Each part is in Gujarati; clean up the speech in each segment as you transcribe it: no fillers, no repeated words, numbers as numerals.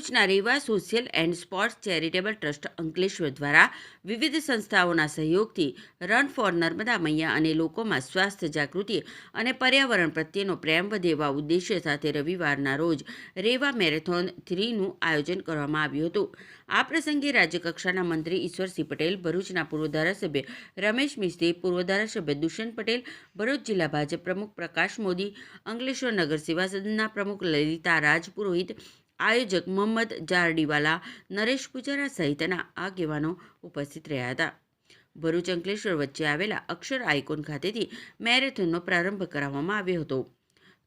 ભરૂચના Reva social and sports charitable trust Ankleshwar દ્વારા વિવિધ સંસ્થાઓના સહયોગથી રન ફોર નર્મદા મૈયા અને લોકોમાં સ્વાસ્થ્ય જાગૃતિ અને પર્યાવરણ પ્રત્યેનો પ્રેમ વધે એવા ઉદ્દેશ્ય સાથે રવિવારના રોજ રેવા મેરેથોન 3નું આયોજન કરવામાં આવ્યું હતું। આ પ્રસંગે રાજ્યકક્ષાના મંત્રી ઈશ્વરસિંહ પટેલ, ભરૂચના પૂર્વ ધારાસભ્ય રમેશ મિસ્ત્રી, પૂર્વ ધારાસભ્ય દુષ્યંત પટેલ, ભરૂચ જિલ્લા ભાજપ પ્રમુખ પ્રકાશ મોદી, અંકલેશ્વર નગર સેવા સદનના પ્રમુખ લલિતા રાજ પુરોહિત, આયોજક મોહમ્મદ જારડીવાલા, નરેશ પૂજારા સહિતના આગેવાનો ઉપસ્થિત રહ્યા હતા। ભરૂચ અંકલેશ્વર વચ્ચે આવેલા અક્ષર આઇકોન ખાતેથી મેરેથોનનો પ્રારંભ કરાવવામાં આવ્યો હતો।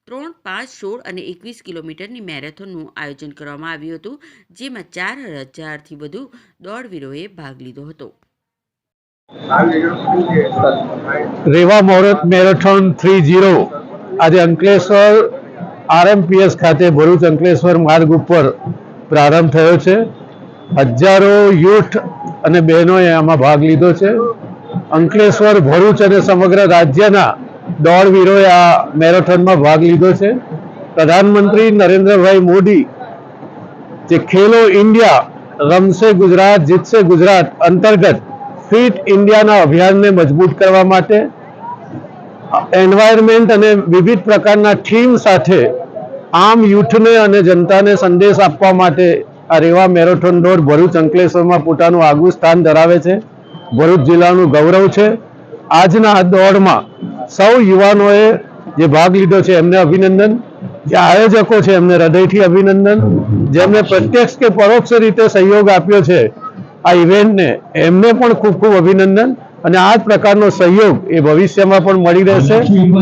3, 5, 16 અને 21 કિલોમીટરની મેરેથોનનું આયોજન કરવામાં આવ્યું હતું, જેમાં 4000થી વધુ દોડવીરોએ ભાગ લીધો હતો। રેવા મેરેથોન 30 આજે અંકલેશ્વર આરએમપીએસ ખાતે ભરૂચ અંકલેશ્વર માર્ગ ઉપર પ્રારંભ થયો છે। હજારો યુથ અને બહેનોએ આમાં ભાગ લીધો છે। અંકલેશ્વર, ભરૂચ અને સમગ્ર રાજ્યના દોડવીરોએ આ મેરેથોનમાં ભાગ લીધો છે। પ્રધાનમંત્રી નરેન્દ્રભાઈ મોદી જે ખેલો ઇન્ડિયા રમશે ગુજરાત જીતશે ગુજરાત અંતર્ગત ફિટ ઇન્ડિયાના અભિયાનને મજબૂત કરવા માટે એન્વાયરમેન્ટ અને વિવિધ પ્રકારના થીમ સાથે આમ યુથને અને જનતાને સંદેશ આપવા માટે આ રેવા મેરેથોન દોડ ભરૂચ અંકલેશ્વરમાં પોતાનું આગવું સ્થાન ધરાવે છે। ભરૂચ જિલ્લાનું ગૌરવ છે। આજના આ દોડમાં સૌ યુવાનોએ જે ભાગ લીધો છે એમને અભિનંદન, જે આયોજકો છે એમને હૃદયથી અભિનંદન, જેમને પ્રત્યક્ષ કે પરોક્ષ રીતે સહયોગ આપ્યો છે આ ઇવેન્ટને એમને પણ ખૂબ ખૂબ અભિનંદન। અને આ જ પ્રકારનો સહયોગ એ ભવિષ્યમાં પણ મળી રહેશે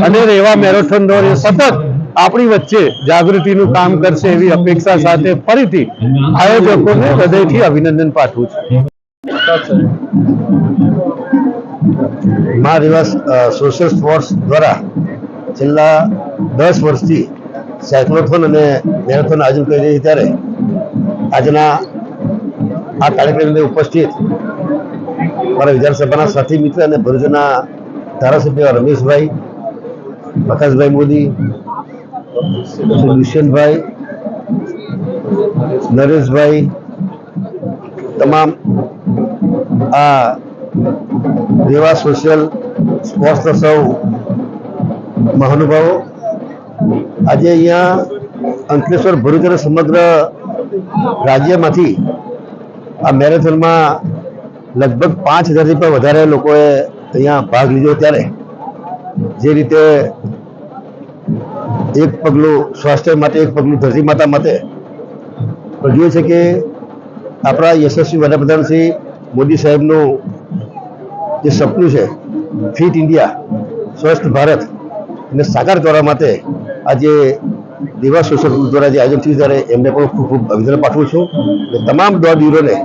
અને રેવા મેરેથોન દોડ એ સતત આપણી વચ્ચે જાગૃતિનું કામ કરશે એવી અપેક્ષા સાથે ફરીથી આયોજકોને હૃદયથી અભિનંદન પાઠવું છું। મા રેવા સોશિયલ સ્પોર્ટ્સ દ્વારા છેલ્લા 10 વર્ષથી સાયક્લોથોન અને મેરેથોન આયોજન કરી રહી છે, ત્યારે આજના આ કાર્યક્રમને ઉપસ્થિત મારા વિધાનસભાના સાથી મિત્ર અને ભરૂચના ધારાસભ્ય રમેશભાઈ, પ્રકાશભાઈ મોદી, દુષ્યંતભાઈ, નરેશભાઈ, તમામ આ રેવા સોશિયલ સ્પોર્ટ્સના સૌ મહાનુભાવો આજે અહીંયા અંકલેશ્વર, ભરૂચ અને સમગ્ર રાજ્યમાંથી આ મેરેથોનમાં લગભગ 5000થી પણ વધારે લોકોએ અહીંયા ભાગ લીધો। ત્યારે જે રીતે એક પગલું સ્વાસ્થ્ય માટે, એક પગલું ધરતી માતા માટે જોઈએ છે કે આપણા યશસ્વી વડાપ્રધાન શ્રી મોદી સાહેબનું જે સપનું છે ફિટ ઇન્ડિયા, સ્વસ્થ ભારત, એને સાકાર કરવા માટે આજે રેવા સોશિયલ દ્વારા જે આયોજન થયું ત્યારે એમને પણ ખૂબ ખૂબ અભિનંદન પાઠવું છું। અને તમામ દોડવીરોને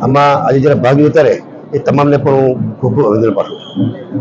આમાં આજે જ્યારે ભાગ લીધો ત્યારે એ તમામને પણ હું ખૂબ ખૂબ અભિનંદન પાઠવું છું।